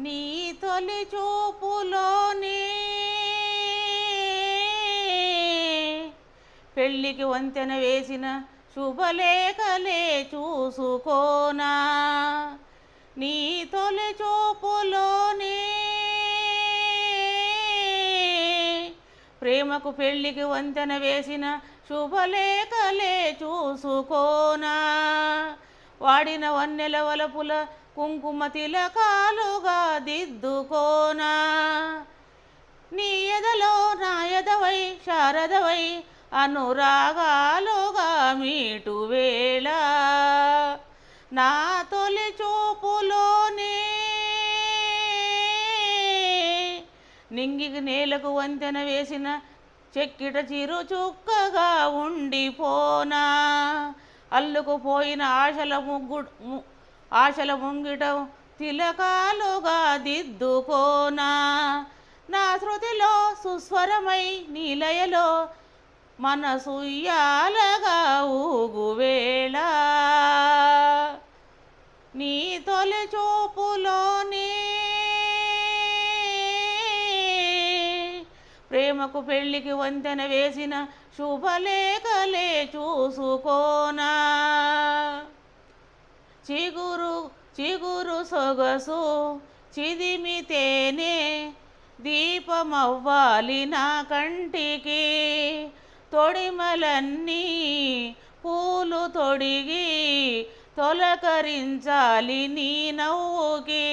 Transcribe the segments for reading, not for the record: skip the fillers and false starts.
నీ తొలి చూపులోనే పెళ్ళికి వంతెన వేసిన శుభలేఖలే చూసుకోనా. నీ తొలి చూపులోనే ప్రేమకు పెళ్ళికి వంతెన వేసిన శుభలేఖలే చూసుకోనా. వాడిన వన్నెల వలపుల కుంకుమ తిలకాలుగా దిద్దుకోనా. నీ ఎదలో నా ఎదవై శారదవై అనురాగాలుగా మీటు వేళ నా తొలి చూపులోనే నింగికి నేలకు వంతెన వేసిన చెక్కిట చిరు చుక్కగా ఉండిపోనా. అల్లుకుపోయిన ఆశల ముంగిట తిలకాలుగా దిద్దుకోనా. నా శృతిలో సుస్వరమై నీలయలో మనసుయ్యాలగా ఊగువేళ నీ తొలి చూపులోనే ప్రేమకు పెళ్ళికి వంతెన వేసిన శుభలేఖలే చూసుకోనా. చిగురు సొగసు చిదిమితేనే దీపమవ్వాలి నా కంటికి. తొడిమలన్నీ పూలు తొడిగి తొలకరించాలి నీ నవ్వుకి.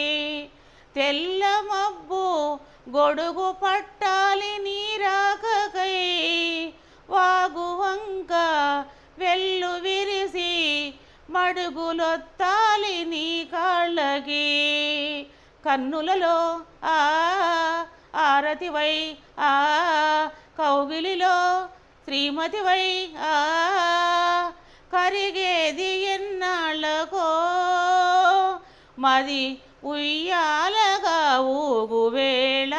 తెల్ల మబ్బు గొడుగు పట్టాలి నీ రాకకై. వాగు వంక వెల్లు విరిసి మడుగులొత్తాలి నీ కాళ్ళకి. కన్నులలో ఆరతివై కౌగిలిలో శ్రీమతివై కరిగేది ఎన్నాళ్ళకో మది ఉయ్యాలగా ఊగువేళ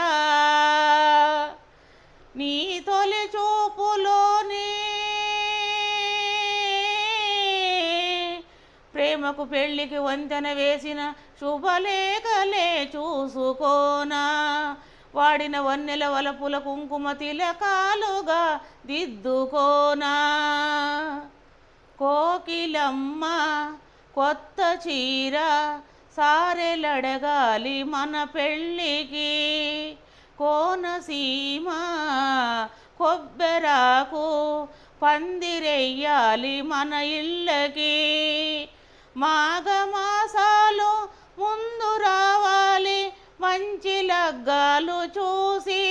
నీ తొలి చూపులోనే ప్రేమకు పెళ్ళికి వంతెన వేసిన శుభలేఖలే చూసుకోనా. వాడిన వన్నెల వలపుల కుంకుమ తిలకాలుగా దిద్దుకోనా. కోకిలమ్మ కొత్త చీర సారెలడగాలి మన పెళ్ళికి. కోనసీమ కొబ్బెరాకు పందిరెయ్యాలి మన ఇళ్ళకి. మాఘమాసాలు ముందు రావాలి మంచి లగ్గాలు చూసి.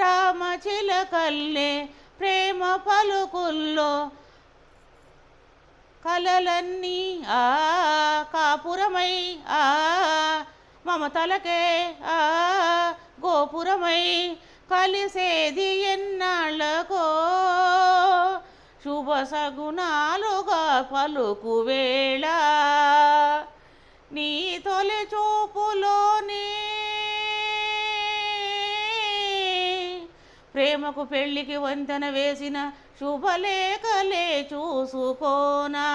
రామచిలకల్లే ప్రేమ పలుకుల్లో కలలన్నీ కాపురమై మమతలకే గోపురమై కలిసేది ఎన్నాళ్ళకో శుభ సగుణాలుగా పలుకువేళ నీ తొలి చూపులోనే ప్రేమకు పెళ్ళికి వంతెన వేసిన శుభలేఖలే చూసుకోనా.